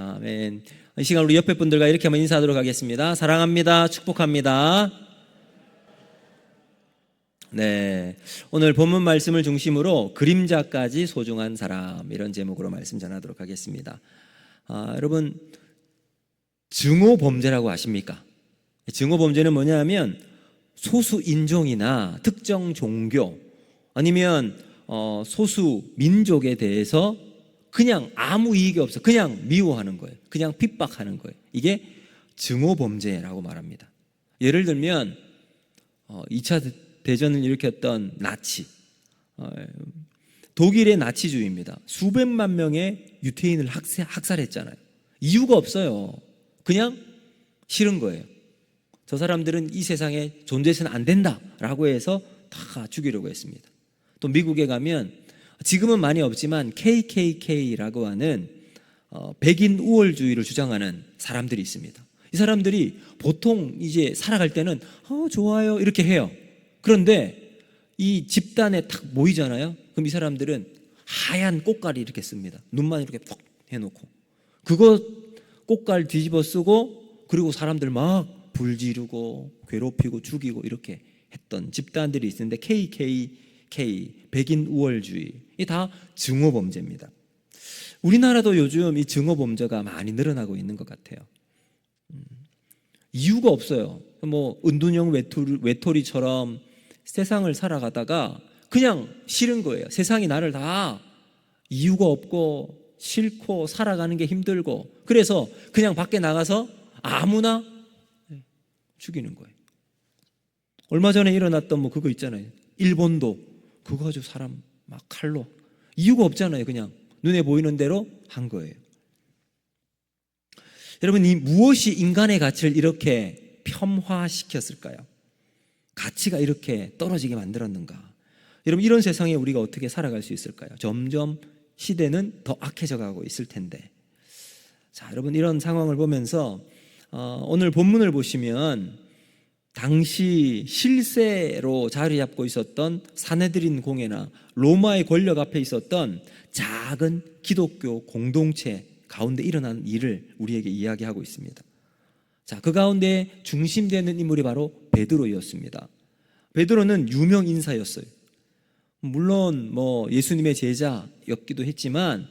아멘. 이 시간 우리 옆에 분들과 이렇게 한번 인사하도록 하겠습니다. 사랑합니다. 축복합니다. 네, 오늘 본문 말씀을 중심으로 그림자까지 소중한 사람, 이런 제목으로 말씀 전하도록 하겠습니다. 여러분, 증오범죄라고 아십니까? 증오범죄는 뭐냐면 소수 인종이나 특정 종교 아니면 소수 민족에 대해서 그냥 아무 이익이 없어 그냥 미워하는 거예요. 그냥 핍박하는 거예요. 이게 증오범죄라고 말합니다. 예를 들면 2차 대전을 일으켰던 나치, 독일의 나치주의입니다. 수백만 명의 유태인을 학살했잖아요. 이유가 없어요. 그냥 싫은 거예요. 저 사람들은 이 세상에 존재해서는 안 된다라고 해서 다 죽이려고 했습니다. 또 미국에 가면 지금은 많이 없지만 KKK라고 하는 백인 우월주의를 주장하는 사람들이 있습니다. 이 사람들이 보통 이제 살아갈 때는 좋아요 이렇게 해요. 그런데 이 집단에 탁 모이잖아요. 그럼 이 사람들은 하얀 꽃갈이 이렇게 씁니다. 눈만 이렇게 푹 해놓고 그거 꽃갈 뒤집어 쓰고 그리고 사람들 막 불지르고 괴롭히고 죽이고 이렇게 했던 집단들이 있는데 KKK 백인 우월주의 이 다 증오범죄입니다. 우리나라도 요즘 이 증오범죄가 많이 늘어나고 있는 것 같아요. 이유가 없어요. 뭐 은둔형 외톨이처럼 세상을 살아가다가 그냥 싫은 거예요. 세상이 나를 다 이유가 없고 싫고 살아가는 게 힘들고 그래서 그냥 밖에 나가서 아무나 죽이는 거예요. 얼마 전에 일어났던 뭐 그거 있잖아요. 일본도 그거 가지고 사람 막 칼로 이유가 없잖아요. 그냥 눈에 보이는 대로 한 거예요. 여러분, 이 무엇이 인간의 가치를 이렇게 폄하시켰을까요? 가치가 이렇게 떨어지게 만들었는가? 여러분, 이런 세상에 우리가 어떻게 살아갈 수 있을까요? 점점 시대는 더 악해져 가고 있을 텐데. 자, 여러분, 이런 상황을 보면서 오늘 본문을 보시면 당시 실세로 자리 잡고 있었던 사내들인 공회나 로마의 권력 앞에 있었던 작은 기독교 공동체 가운데 일어난 일을 우리에게 이야기하고 있습니다. 자, 그 가운데 중심되는 인물이 바로 베드로였습니다. 베드로는 유명 인사였어요. 물론 뭐 예수님의 제자였기도 했지만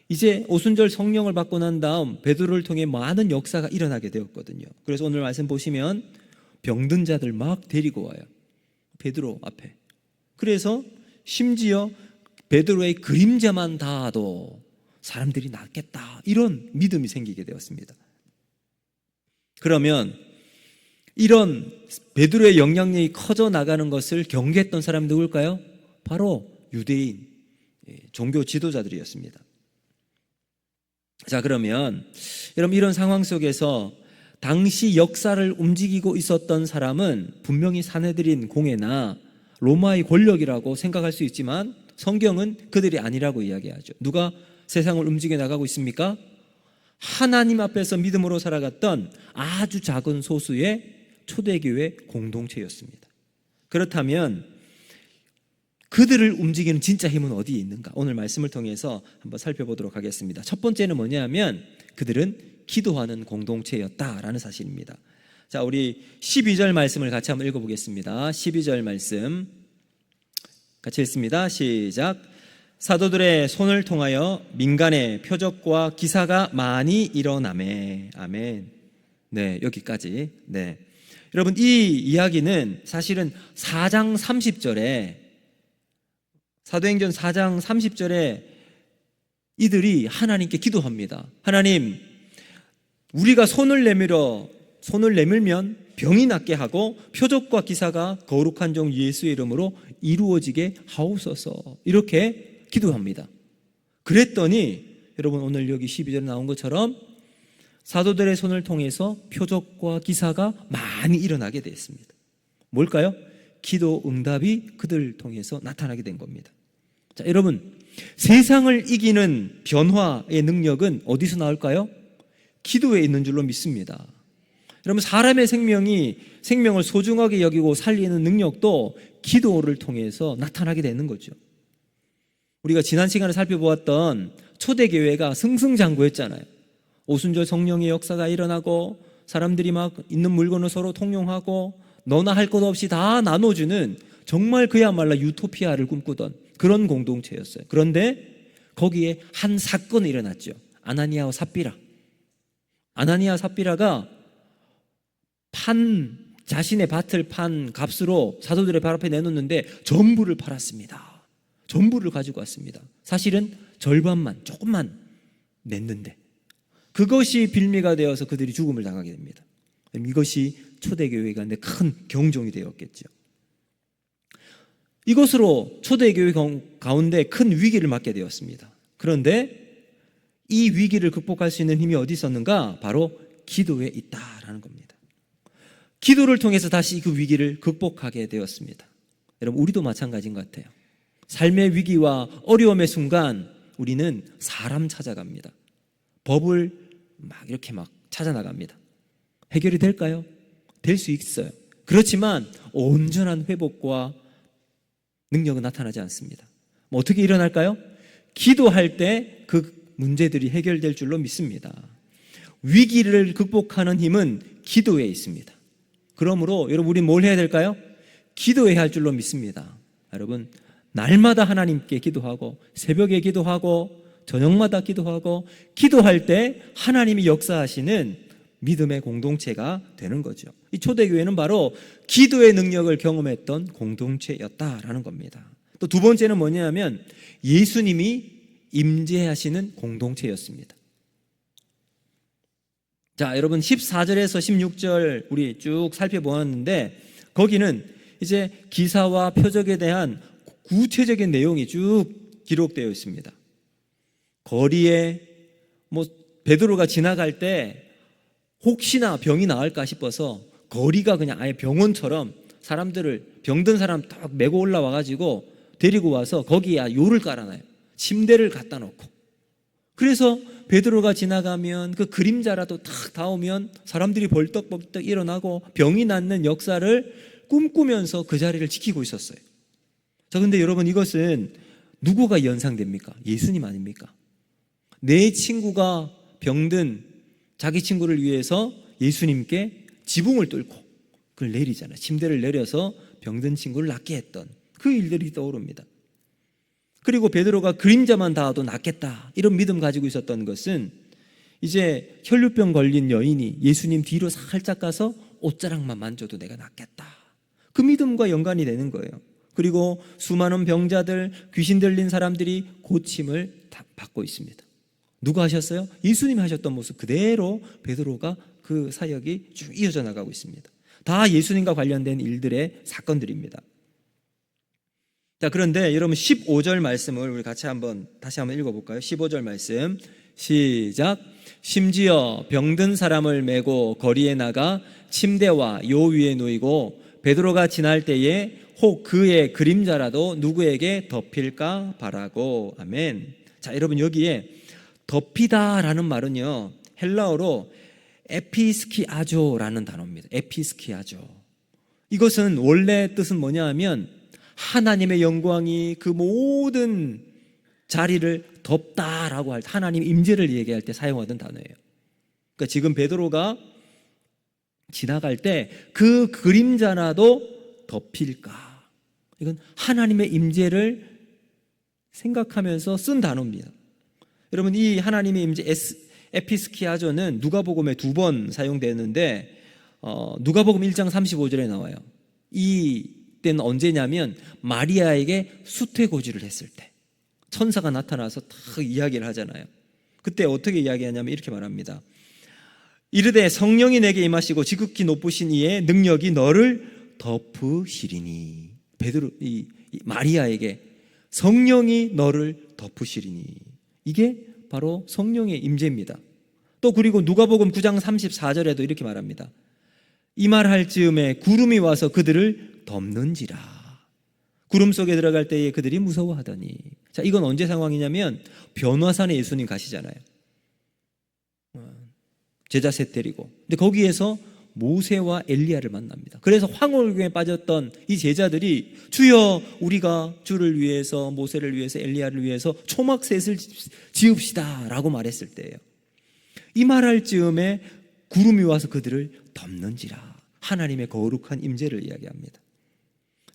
이제 오순절 성령을 받고 난 다음 베드로를 통해 많은 역사가 일어나게 되었거든요. 그래서 오늘 말씀 보시면 병든 자들 막 데리고 와요. 베드로 앞에. 그래서 심지어 베드로의 그림자만 닿아도 사람들이 낫겠다 이런 믿음이 생기게 되었습니다. 그러면 이런 베드로의 영향력이 커져 나가는 것을 경계했던 사람이 누굴까요? 바로 유대인 종교 지도자들이었습니다. 자, 그러면 여러분, 이런 상황 속에서 당시 역사를 움직이고 있었던 사람은 분명히 사내들인 공회나 로마의 권력이라고 생각할 수 있지만 성경은 그들이 아니라고 이야기하죠. 누가 세상을 움직여 나가고 있습니까? 하나님 앞에서 믿음으로 살아갔던 아주 작은 소수의 초대교회 공동체였습니다. 그렇다면 그들을 움직이는 진짜 힘은 어디에 있는가? 오늘 말씀을 통해서 한번 살펴보도록 하겠습니다. 첫 번째는 뭐냐면 그들은 기도하는 공동체였다라는 사실입니다. 자, 우리 12절 말씀을 같이 한번 읽어보겠습니다. 12절 말씀 같이 읽습니다. 시작. 사도들의 손을 통하여 민간의 표적과 기사가 많이 일어나매. 아멘. 네, 여기까지. 네. 여러분, 이 이야기는 사실은 4장 30절에 사도행전 4장 30절에 이들이 하나님께 기도합니다. 하나님, 우리가 손을 내밀면 병이 낫게 하고 표적과 기사가 거룩한 종 예수의 이름으로 이루어지게 하옵소서. 이렇게 기도합니다. 그랬더니 여러분, 오늘 여기 12절에 나온 것처럼 사도들의 손을 통해서 표적과 기사가 많이 일어나게 됐습니다. 뭘까요? 기도 응답이 그들을 통해서 나타나게 된 겁니다. 자, 여러분, 세상을 이기는 변화의 능력은 어디서 나올까요? 기도에 있는 줄로 믿습니다. 여러분, 사람의 생명을 소중하게 여기고 살리는 능력도 기도를 통해서 나타나게 되는 거죠. 우리가 지난 시간에 살펴보았던 초대교회가 승승장구했잖아요. 오순절 성령의 역사가 일어나고 사람들이 막 있는 물건을 서로 통용하고 너나 할 것 없이 다 나눠주는 정말 그야말로 유토피아를 꿈꾸던 그런 공동체였어요. 그런데 거기에 한 사건이 일어났죠. 아나니아와 삽비라. 아나니아 삽비라가 자신의 밭을 판 값으로 사도들의 발 앞에 내놓는데 전부를 팔았습니다. 전부를 가지고 왔습니다. 사실은 절반만, 조금만 냈는데 그것이 빌미가 되어서 그들이 죽음을 당하게 됩니다. 이것이 초대교회가 큰 경종이 되었겠죠. 이것으로 초대교회 가운데 큰 위기를 맞게 되었습니다. 그런데 이 위기를 극복할 수 있는 힘이 어디 있었는가? 바로 기도에 있다라는 겁니다. 기도를 통해서 다시 그 위기를 극복하게 되었습니다. 여러분, 우리도 마찬가지인 것 같아요. 삶의 위기와 어려움의 순간 우리는 사람 찾아갑니다. 법을 이렇게 찾아나갑니다. 해결이 될까요? 될 수 있어요. 그렇지만 온전한 회복과 능력은 나타나지 않습니다. 어떻게 일어날까요? 기도할 때 그 문제들이 해결될 줄로 믿습니다. 위기를 극복하는 힘은 기도에 있습니다. 그러므로 여러분, 우리는 뭘 해야 될까요? 기도해야 할 줄로 믿습니다. 여러분, 날마다 하나님께 기도하고 새벽에 기도하고 저녁마다 기도하고 기도할 때 하나님이 역사하시는 믿음의 공동체가 되는 거죠. 이 초대교회는 바로 기도의 능력을 경험했던 공동체였다라는 겁니다. 또 두 번째는 뭐냐면 예수님이 임재하시는 공동체였습니다. 자, 여러분 14절에서 16절 우리 쭉 살펴보았는데 거기는 이제 기사와 표적에 대한 구체적인 내용이 쭉 기록되어 있습니다. 거리에 베드로가 지나갈 때 혹시나 병이 나을까 싶어서 거리가 그냥 아예 병원처럼 사람들을 병든 사람 딱 메고 올라와 가지고 데리고 와서 거기에 요를 깔아놔요. 침대를 갖다 놓고. 그래서 베드로가 지나가면 그 그림자라도 탁 닿으면 사람들이 벌떡벌떡 일어나고 병이 낫는 역사를 꿈꾸면서 그 자리를 지키고 있었어요. 자, 근데 여러분, 이것은 누구가 연상됩니까? 예수님 아닙니까? 내 친구가 병든 자기 친구를 위해서 예수님께 지붕을 뚫고 그걸 내리잖아요. 침대를 내려서 병든 친구를 낫게 했던 그 일들이 떠오릅니다. 그리고 베드로가 그림자만 닿아도 낫겠다 이런 믿음 가지고 있었던 것은 이제 혈류병 걸린 여인이 예수님 뒤로 살짝 가서 옷자락만 만져도 내가 낫겠다, 그 믿음과 연관이 되는 거예요. 그리고 수많은 병자들, 귀신 들린 사람들이 고침을 받고 있습니다. 누가 하셨어요? 예수님이 하셨던 모습 그대로 베드로가 그 사역이 쭉 이어져 나가고 있습니다. 다 예수님과 관련된 일들의 사건들입니다. 자, 그런데 여러분 15절 말씀을 우리 같이 다시 한번 읽어볼까요? 15절 말씀 시작. 심지어 병든 사람을 메고 거리에 나가 침대와 요 위에 놓이고 베드로가 지날 때에 혹 그의 그림자라도 누구에게 덮일까 바라고. 아멘. 자, 여러분, 여기에 덮이다라는 말은요, 헬라어로 에피스키아조라는 단어입니다. 에피스키아조. 이것은 원래 뜻은 뭐냐 하면 하나님의 영광이 그 모든 자리를 덮다라고 할 때, 하나님 임재를 얘기할 때 사용하던 단어예요. 그러니까 지금 베드로가 지나갈 때 그 그림자라도 덮일까, 이건 하나님의 임재를 생각하면서 쓴 단어입니다. 여러분, 이 하나님의 임재 에피스키아조는 누가복음에 2번 사용되는데 누가복음 1장 35절에 나와요. 이 때는 언제냐면 마리아에게 수태고지를 했을 때 천사가 나타나서 딱 이야기를 하잖아요. 그때 어떻게 이야기하냐면 이렇게 말합니다. 이르되 성령이 내게 임하시고 지극히 높으신 이의 능력이 너를 덮으시리니. 이 마리아에게 성령이 너를 덮으시리니, 이게 바로 성령의 임재입니다. 또 그리고 누가복음 9장 34절에도 이렇게 말합니다. 이 말할 즈음에 구름이 와서 그들을 덮는지라. 구름 속에 들어갈 때에 그들이 무서워하더니. 자, 이건 언제 상황이냐면 변화산에 예수님 가시잖아요. 제자 셋 데리고. 근데 거기에서 모세와 엘리야를 만납니다. 그래서 황홀경에 빠졌던 이 제자들이 주여, 우리가 주를 위해서, 모세를 위해서, 엘리야를 위해서 초막셋을 지읍시다 라고 말했을 때예요. 이 말할 즈음에 구름이 와서 그들을 덮는지라. 하나님의 거룩한 임재를 이야기합니다.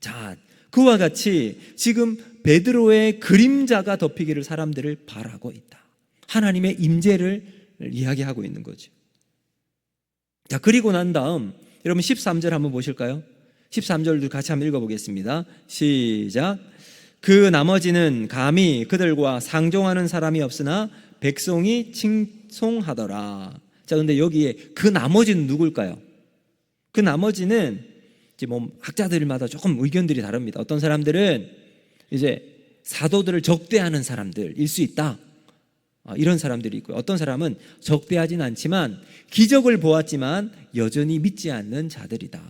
자, 그와 같이 지금 베드로의 그림자가 덮이기를 사람들을 바라고 있다. 하나님의 임재를 이야기하고 있는 거죠. 자, 그리고 난 다음 여러분 13절 한번 보실까요? 13절도 같이 한번 읽어보겠습니다. 시작. 그 나머지는 감히 그들과 상종하는 사람이 없으나 백성이 칭송하더라. 자, 근데 여기에 그 나머지는 누굴까요? 그 나머지는 이제 뭐 학자들마다 조금 의견들이 다릅니다. 어떤 사람들은 이제 사도들을 적대하는 사람들일 수 있다. 이런 사람들이 있고요. 어떤 사람은 적대하진 않지만 기적을 보았지만 여전히 믿지 않는 자들이다.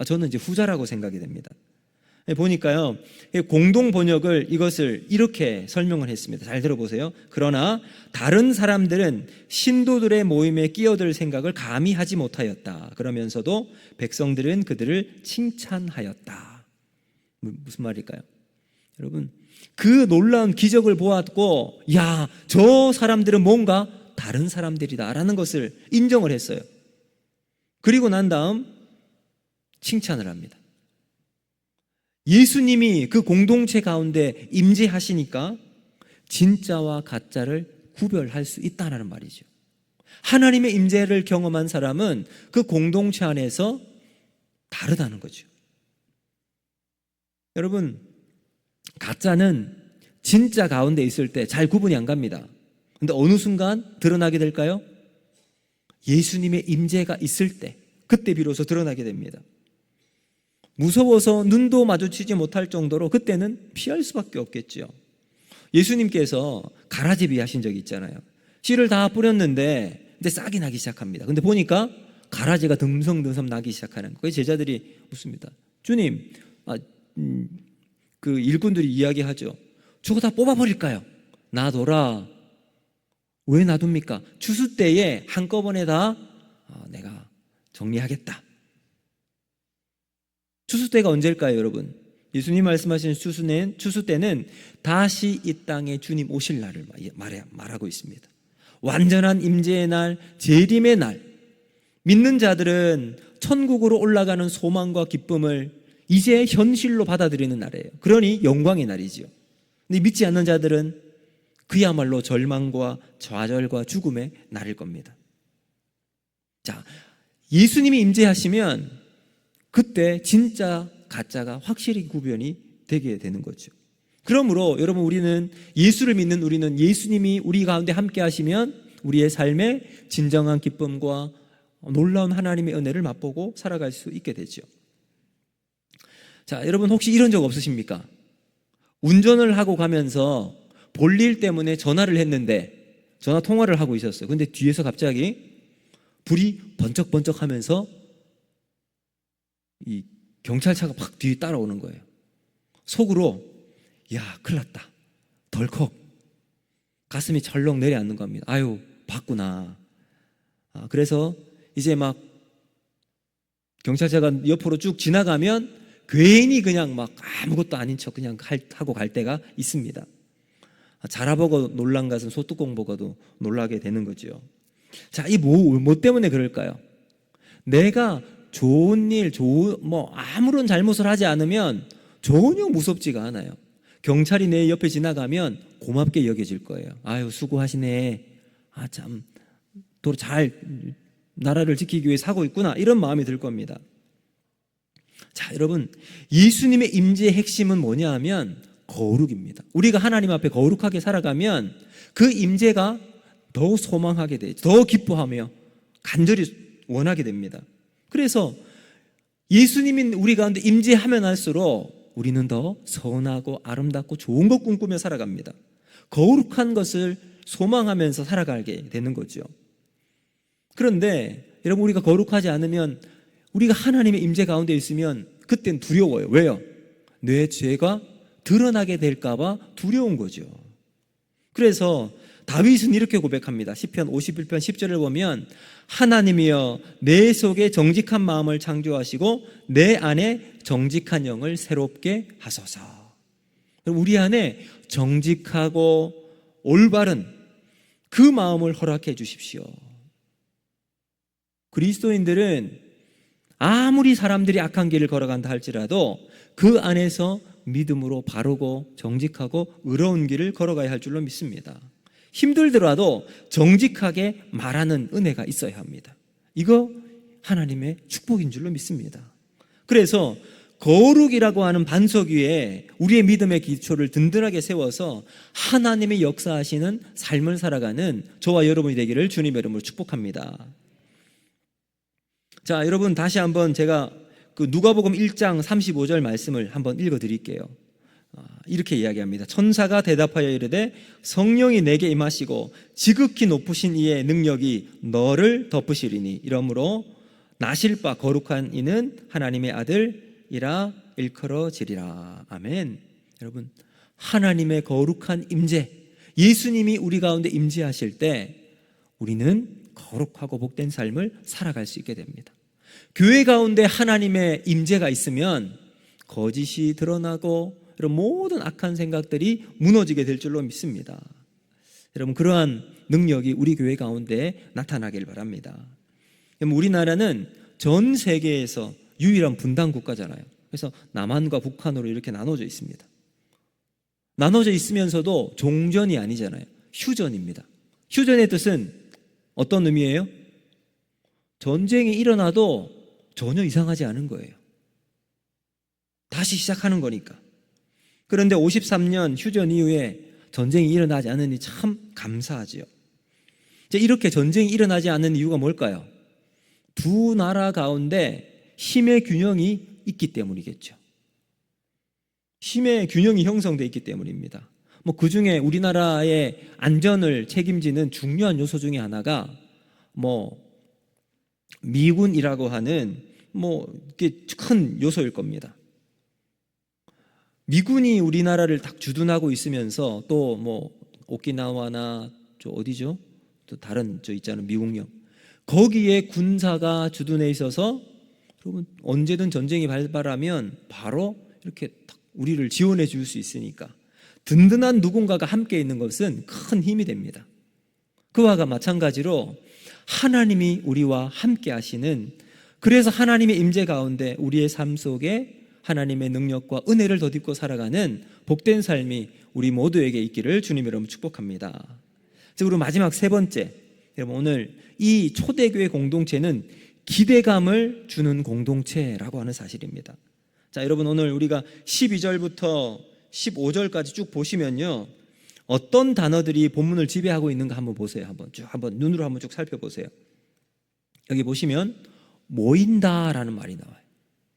저는 이제 후자라고 생각이 됩니다. 보니까요, 공동 번역을 이것을 이렇게 설명을 했습니다. 잘 들어보세요. 그러나 다른 사람들은 신도들의 모임에 끼어들 생각을 감히 하지 못하였다. 그러면서도 백성들은 그들을 칭찬하였다. 무슨 말일까요? 여러분, 그 놀라운 기적을 보았고, 야, 저 사람들은 뭔가 다른 사람들이다 라는 것을 인정을 했어요. 그리고 난 다음 칭찬을 합니다. 예수님이 그 공동체 가운데 임재하시니까 진짜와 가짜를 구별할 수 있다는 말이죠. 하나님의 임재를 경험한 사람은 그 공동체 안에서 다르다는 거죠. 여러분, 가짜는 진짜 가운데 있을 때 잘 구분이 안 갑니다. 근데 어느 순간 드러나게 될까요? 예수님의 임재가 있을 때, 그때 비로소 드러나게 됩니다. 무서워서 눈도 마주치지 못할 정도로 그때는 피할 수밖에 없겠죠. 예수님께서 가라지비 하신 적이 있잖아요. 씨를 다 뿌렸는데 근데 싹이 나기 시작합니다. 근데 보니까 가라지가 듬성듬성 나기 시작하는 거예요. 제자들이 묻습니다. 주님, 그 일꾼들이 이야기하죠. 저거 다 뽑아버릴까요? 놔둬라. 왜 놔둡니까? 추수 때에 한꺼번에 다 내가 정리하겠다. 추수 때가 언제일까요, 여러분? 예수님 말씀하신 추수 때는 다시 이 땅에 주님 오실 날을 말하고 있습니다. 완전한 임재의 날, 재림의 날. 믿는 자들은 천국으로 올라가는 소망과 기쁨을 이제 현실로 받아들이는 날이에요. 그러니 영광의 날이죠. 근데 믿지 않는 자들은 그야말로 절망과 좌절과 죽음의 날일 겁니다. 자, 예수님이 임재하시면 그때 진짜 가짜가 확실히 구별이 되게 되는 거죠. 그러므로 여러분, 우리는 예수를 믿는 우리는 예수님이 우리 가운데 함께 하시면 우리의 삶에 진정한 기쁨과 놀라운 하나님의 은혜를 맛보고 살아갈 수 있게 되죠. 자, 여러분 혹시 이런 적 없으십니까? 운전을 하고 가면서 볼일 때문에 전화를 했는데 전화 통화를 하고 있었어요. 근데 뒤에서 갑자기 불이 번쩍번쩍 하면서 이 경찰차가 팍 뒤에 따라오는 거예요. 속으로 야, 큰일 났다. 덜컥 가슴이 절렁 내려앉는 겁니다. 아유, 봤구나. 그래서 이제 막 경찰차가 옆으로 쭉 지나가면 괜히 그냥 막 아무것도 아닌 척 그냥 하고 갈 때가 있습니다. 자라보고 놀란 것은 소뚜껑 보고도 놀라게 되는 거죠. 자, 이 뭐 때문에 그럴까요? 내가 좋은 일, 아무런 잘못을 하지 않으면 전혀 무섭지가 않아요. 경찰이 내 옆에 지나가면 고맙게 여겨질 거예요. 아유, 수고하시네. 참, 또 잘 나라를 지키기 위해 사고 있구나. 이런 마음이 들 겁니다. 자, 여러분, 예수님의 임재의 핵심은 뭐냐 하면 거룩입니다. 우리가 하나님 앞에 거룩하게 살아가면 그 임재가 더 소망하게 되죠. 더 기뻐하며 간절히 원하게 됩니다. 그래서 예수님이 우리 가운데 임재하면 할수록 우리는 더 선하고 아름답고 좋은 것 꿈꾸며 살아갑니다. 거룩한 것을 소망하면서 살아가게 되는 거죠. 그런데 여러분, 우리가 거룩하지 않으면, 우리가 하나님의 임재 가운데 있으면 그땐 두려워요. 왜요? 내 죄가 드러나게 될까 봐 두려운 거죠. 그래서 다윗은 이렇게 고백합니다. 시편 51편 10절을 보면 하나님이여 내 속에 정직한 마음을 창조하시고 내 안에 정직한 영을 새롭게 하소서. 우리 안에 정직하고 올바른 그 마음을 허락해 주십시오. 그리스도인들은 아무리 사람들이 악한 길을 걸어간다 할지라도 그 안에서 믿음으로 바르고 정직하고 의로운 길을 걸어가야 할 줄로 믿습니다. 힘들더라도 정직하게 말하는 은혜가 있어야 합니다. 이거 하나님의 축복인 줄로 믿습니다. 그래서 거룩이라고 하는 반석 위에 우리의 믿음의 기초를 든든하게 세워서 하나님의 역사하시는 삶을 살아가는 저와 여러분이 되기를 주님의 이름으로 축복합니다. 자, 여러분 다시 한번 제가 그 누가복음 1장 35절 말씀을 한번 읽어드릴게요. 이렇게 이야기합니다. 천사가 대답하여 이르되 성령이 내게 임하시고 지극히 높으신 이의 능력이 너를 덮으시리니 이러므로 나실 바 거룩한 이는 하나님의 아들이라 일컬어지리라. 아멘. 여러분, 하나님의 거룩한 임재, 예수님이 우리 가운데 임재하실 때 우리는 거룩하고 복된 삶을 살아갈 수 있게 됩니다. 교회 가운데 하나님의 임재가 있으면 거짓이 드러나고 이런 모든 악한 생각들이 무너지게 될 줄로 믿습니다. 여러분, 그러한 능력이 우리 교회 가운데 나타나길 바랍니다. 우리나라는 전 세계에서 유일한 분단 국가잖아요. 그래서 남한과 북한으로 이렇게 나눠져 있습니다. 나눠져 있으면서도 종전이 아니잖아요. 휴전입니다. 휴전의 뜻은 어떤 의미예요? 전쟁이 일어나도 전혀 이상하지 않은 거예요. 다시 시작하는 거니까. 그런데 53년 휴전 이후에 전쟁이 일어나지 않으니 참 감사하지요. 이렇게 전쟁이 일어나지 않는 이유가 뭘까요? 두 나라 가운데 힘의 균형이 있기 때문이겠죠. 힘의 균형이 형성되어 있기 때문입니다. 그 중에 우리나라의 안전을 책임지는 중요한 요소 중에 하나가 미군이라고 하는 이게 큰 요소일 겁니다. 미군이 우리나라를 딱 주둔하고 있으면서 또 오키나와나 어디죠? 또 다른 있잖아요. 미국령. 거기에 군사가 주둔해 있어서 여러분 언제든 전쟁이 발발하면 바로 이렇게 딱 우리를 지원해 줄 수 있으니까 든든한 누군가가 함께 있는 것은 큰 힘이 됩니다. 그와 마찬가지로 하나님이 우리와 함께 하시는, 그래서 하나님의 임재 가운데 우리의 삶 속에 하나님의 능력과 은혜를 덧입고 살아가는 복된 삶이 우리 모두에게 있기를 주님 여러분 축복합니다. 그리고 마지막 세 번째, 여러분 오늘 이 초대교회 공동체는 기대감을 주는 공동체라고 하는 사실입니다. 자, 여러분 오늘 우리가 12절부터 15절까지 쭉 보시면요, 어떤 단어들이 본문을 지배하고 있는가 한번 보세요. 한번 눈으로 한번 쭉 살펴보세요. 여기 보시면 모인다라는 말이 나와요.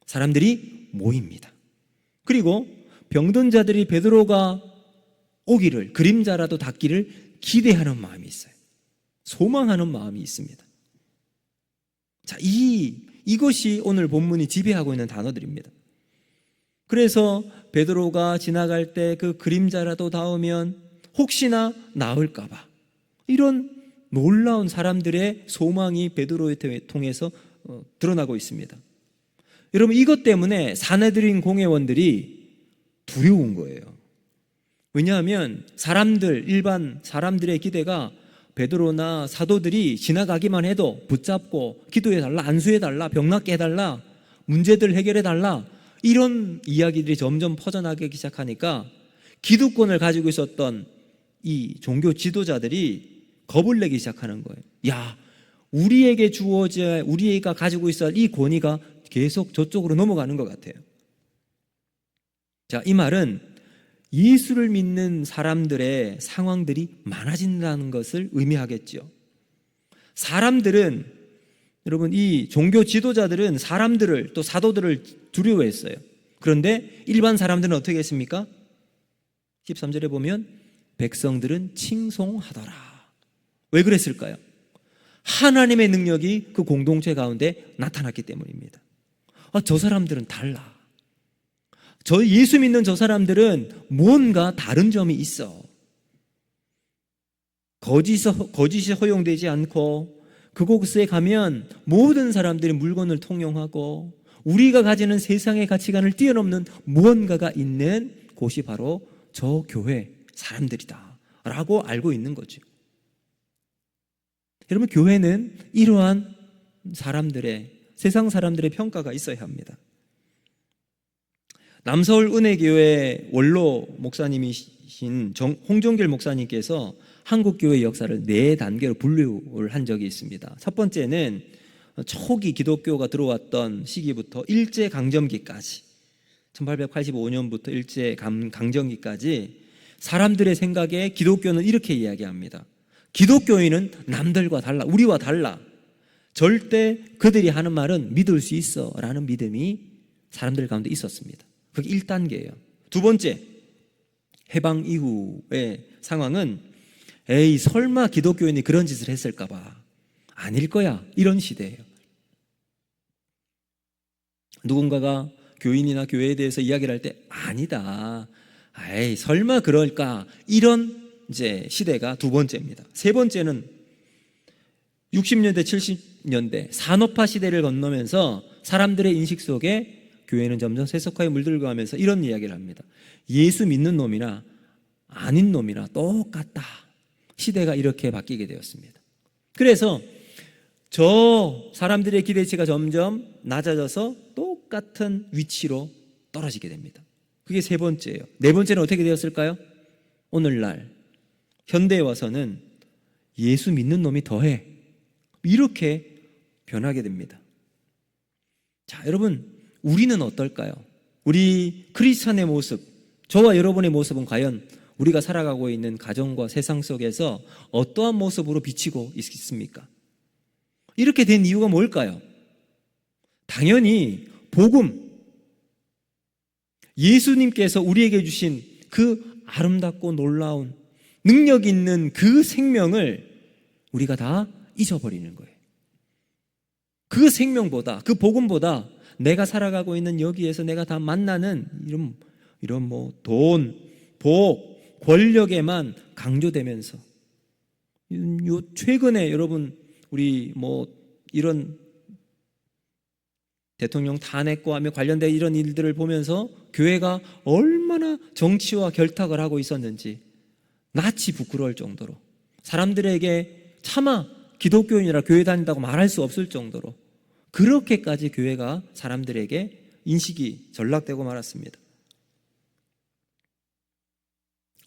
사람들이 모입니다. 그리고 병든 자들이 베드로가 오기를, 그림자라도 닿기를 기대하는 마음이 있어요. 소망하는 마음이 있습니다. 자, 이것이 오늘 본문이 지배하고 있는 단어들입니다. 그래서 베드로가 지나갈 때 그 그림자라도 닿으면 혹시나 나을까봐, 이런 놀라운 사람들의 소망이 베드로를 통해서 드러나고 있습니다. 여러분, 이것 때문에 사내들인 공회원들이 두려운 거예요. 왜냐하면 일반 사람들의 기대가 베드로나 사도들이 지나가기만 해도 붙잡고 기도해달라, 안수해달라, 병 낫게 해달라, 문제들 해결해달라, 이런 이야기들이 점점 퍼져나가기 시작하니까 기득권을 가지고 있었던 이 종교 지도자들이 겁을 내기 시작하는 거예요. 야, 우리에게 주어져 우리가 가지고 있어야 할 이 권위가 계속 저쪽으로 넘어가는 것 같아요. 자, 이 말은 예수를 믿는 사람들의 상황들이 많아진다는 것을 의미하겠죠. 사람들은, 여러분, 이 종교 지도자들은 사람들을, 또 사도들을 두려워했어요. 그런데 일반 사람들은 어떻게 했습니까? 13절에 보면 백성들은 칭송하더라. 왜 그랬을까요? 하나님의 능력이 그 공동체 가운데 나타났기 때문입니다. 저 사람들은 달라. 예수 믿는 저 사람들은 뭔가 다른 점이 있어. 거짓이 허용되지 않고 그곳에 가면 모든 사람들이 물건을 통용하고 우리가 가지는 세상의 가치관을 뛰어넘는 무언가가 있는 곳이 바로 저 교회 사람들이다 라고 알고 있는 거죠. 여러분, 교회는 이러한 세상 사람들의 평가가 있어야 합니다. 남서울 은혜교회 원로 목사님이신 홍종길 목사님께서 한국교회 역사를 4단계로 분류를 한 적이 있습니다. 첫 번째는 초기 기독교가 들어왔던 시기부터 일제강점기까지, 1885년부터 일제강점기까지 사람들의 생각에 기독교는 이렇게 이야기합니다. 기독교인은 남들과 달라, 우리와 달라. 절대 그들이 하는 말은 믿을 수 있어 라는 믿음이 사람들 가운데 있었습니다. 그게 1단계예요. 두 번째, 해방 이후의 상황은 에이 설마 기독교인이 그런 짓을 했을까 봐, 아닐 거야, 이런 시대예요. 누군가가 교인이나 교회에 대해서 이야기를 할 때 아니다, 에이 설마 그럴까, 이런 이제 시대가 두 번째입니다. 세 번째는 60년대 70년대 산업화 시대를 건너면서 사람들의 인식 속에 교회는 점점 세속화에 물들고 가면서 이런 이야기를 합니다. 예수 믿는 놈이나 아닌 놈이나 똑같다. 시대가 이렇게 바뀌게 되었습니다. 그래서 저 사람들의 기대치가 점점 낮아져서 똑같은 위치로 떨어지게 됩니다. 그게 세 번째예요. 네 번째는 어떻게 되었을까요? 오늘날 현대에 와서는 예수 믿는 놈이 더해, 이렇게 변하게 됩니다. 자, 여러분, 우리는 어떨까요? 우리 크리스찬의 모습, 저와 여러분의 모습은 과연 우리가 살아가고 있는 가정과 세상 속에서 어떠한 모습으로 비치고 있습니까? 이렇게 된 이유가 뭘까요? 당연히 복음, 예수님께서 우리에게 주신 그 아름답고 놀라운 능력 있는 그 생명을 우리가 다 잊어버리는 거예요. 그 생명보다, 그 복음보다 내가 살아가고 있는 여기에서 내가 다 만나는 이런 뭐 돈, 복, 권력에만 강조되면서, 요 최근에 여러분 우리 뭐 이런 대통령 탄핵과 하며 관련된 이런 일들을 보면서 교회가 얼마나 정치와 결탁을 하고 있었는지 낯이 부끄러울 정도로, 사람들에게 차마 기독교인이라 교회 다닌다고 말할 수 없을 정도로 그렇게까지 교회가 사람들에게 인식이 전락되고 말았습니다.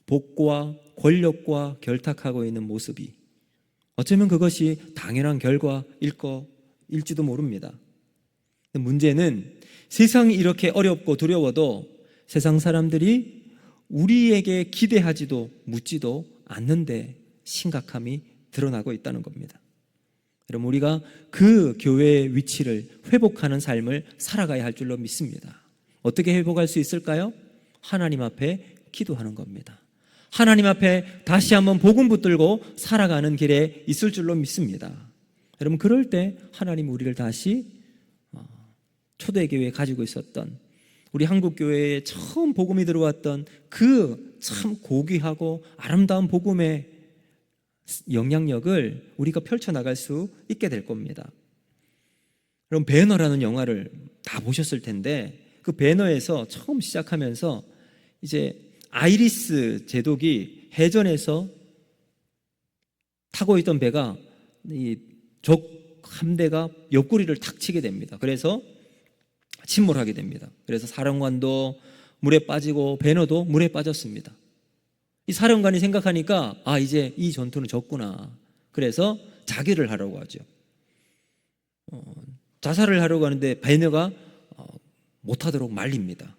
복과 권력과 결탁하고 있는 모습이 어쩌면 그것이 당연한 결과일지도 모릅니다. 문제는 세상이 이렇게 어렵고 두려워도 세상 사람들이 우리에게 기대하지도 묻지도 않는데 심각함이 드러나고 있다는 겁니다. 여러분, 우리가 그 교회의 위치를 회복하는 삶을 살아가야 할 줄로 믿습니다. 어떻게 회복할 수 있을까요? 하나님 앞에 기도하는 겁니다. 하나님 앞에 다시 한번 복음 붙들고 살아가는 길에 있을 줄로 믿습니다. 여러분, 그럴 때 하나님 우리를 다시 초대교회에 가지고 있었던, 우리 한국교회에 처음 복음이 들어왔던 그 참 고귀하고 아름다운 복음의 영향력을 우리가 펼쳐나갈 수 있게 될 겁니다. 여러분, 배너라는 영화를 다 보셨을 텐데 그 배너에서 처음 시작하면서 이제 아이리스 제독이 해전에서 타고 있던 배가 이 적 함대가 옆구리를 탁 치게 됩니다. 그래서 침몰하게 됩니다. 그래서 사령관도 물에 빠지고 배너도 물에 빠졌습니다. 이 사령관이 생각하니까 이제 이 전투는 졌구나. 그래서 자결을 하려고 하죠. 자살을 하려고 하는데 배너가 못하도록 말립니다.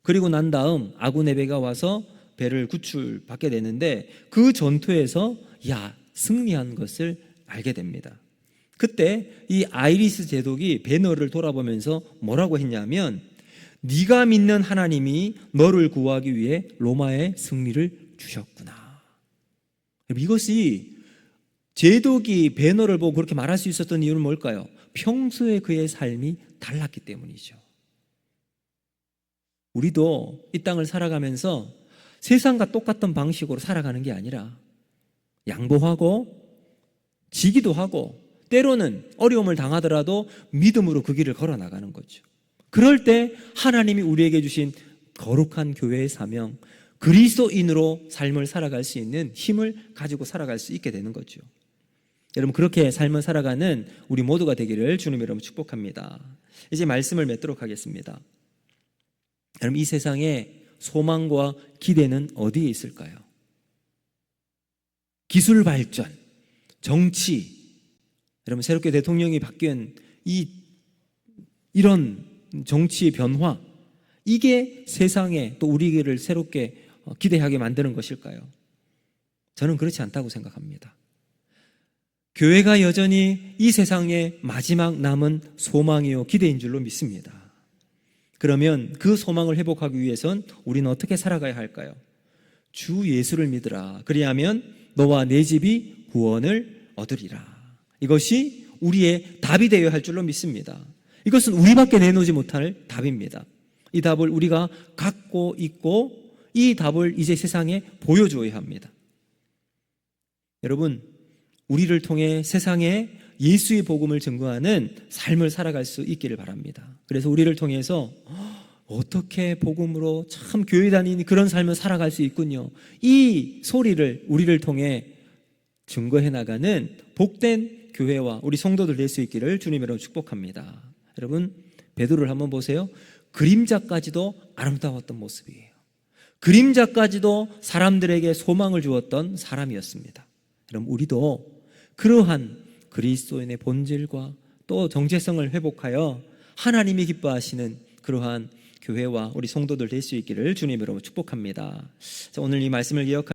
그리고 난 다음 아군의 배가 와서 배를 구출받게 되는데 그 전투에서 승리한 것을 알게 됩니다. 그때 이 아이리스 제독이 배너를 돌아보면서 뭐라고 했냐면, 네가 믿는 하나님이 너를 구하기 위해 로마에 승리를 주셨구나. 이것이 제독이 배너를 보고 그렇게 말할 수 있었던 이유는 뭘까요? 평소에 그의 삶이 달랐기 때문이죠. 우리도 이 땅을 살아가면서 세상과 똑같은 방식으로 살아가는 게 아니라 양보하고 지기도 하고 때로는 어려움을 당하더라도 믿음으로 그 길을 걸어 나가는 거죠. 그럴 때 하나님이 우리에게 주신 거룩한 교회의 사명, 그리스도인으로 삶을 살아갈 수 있는 힘을 가지고 살아갈 수 있게 되는 거죠. 여러분 그렇게 삶을 살아가는 우리 모두가 되기를 주님 여러분 축복합니다. 이제 말씀을 맺도록 하겠습니다. 여러분 이 세상에 소망과 기대는 어디에 있을까요? 기술 발전, 정치, 여러분 새롭게 대통령이 바뀐 이런 정치의 변화, 이게 세상에 또 우리를 새롭게 기대하게 만드는 것일까요? 저는 그렇지 않다고 생각합니다. 교회가 여전히 이 세상의 마지막 남은 소망이요 기대인 줄로 믿습니다. 그러면 그 소망을 회복하기 위해선 우리는 어떻게 살아가야 할까요? 주 예수를 믿으라. 그리하면 너와 내 집이 구원을 얻으리라. 이것이 우리의 답이 되어야 할 줄로 믿습니다. 이것은 우리밖에 내놓지 못할 답입니다. 이 답을 우리가 갖고 있고 이 답을 이제 세상에 보여줘야 합니다. 여러분, 우리를 통해 세상에 예수의 복음을 증거하는 삶을 살아갈 수 있기를 바랍니다. 그래서 우리를 통해서 어떻게 복음으로 참 교회 다니는 그런 삶을 살아갈 수 있군요. 이 소리를 우리를 통해 증거해 나가는 복된 교회와 우리 성도들 될 수 있기를 주님으로 축복합니다. 여러분, 베드로를 한번 보세요. 그림자까지도 아름다웠던 모습이에요. 그림자까지도 사람들에게 소망을 주었던 사람이었습니다. 여러분, 우리도 그러한 그리스도인의 본질과 또 정체성을 회복하여 하나님이 기뻐하시는 그러한 교회와 우리 성도들 될 수 있기를 주님으로 축복합니다. 자, 오늘 이 말씀을 기억하시고